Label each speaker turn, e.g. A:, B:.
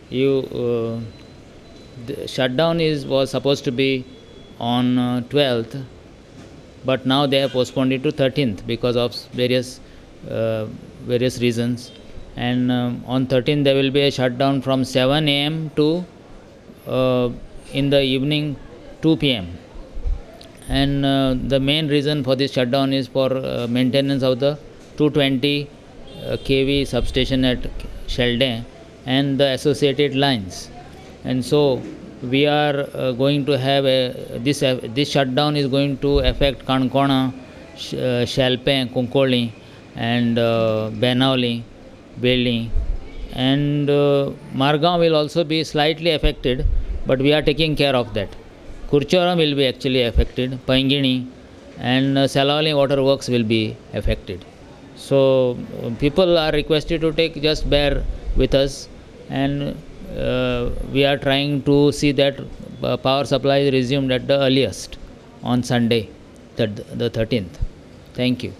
A: The shutdown was supposed to be on 12th, but now they have postponed it to 13th because of various reasons. And on 13th there will be a shutdown from 7 a.m. to in the evening 2 p.m. And the main reason for this shutdown is for maintenance of the 220 kV substation at Xeldem and the associated lines. And so we are going to have this shutdown is going to affect Konkani, Shalpe, Konkani, and Benauli, Beli, and Margao will also be slightly affected, but we are taking care of that. Kurchoram will be actually affected, Pangini, and Salali waterworks will be affected. So people are requested to just bear with us, and we are trying to see that power supply is resumed at the earliest on Sunday, the 13th. Thank you.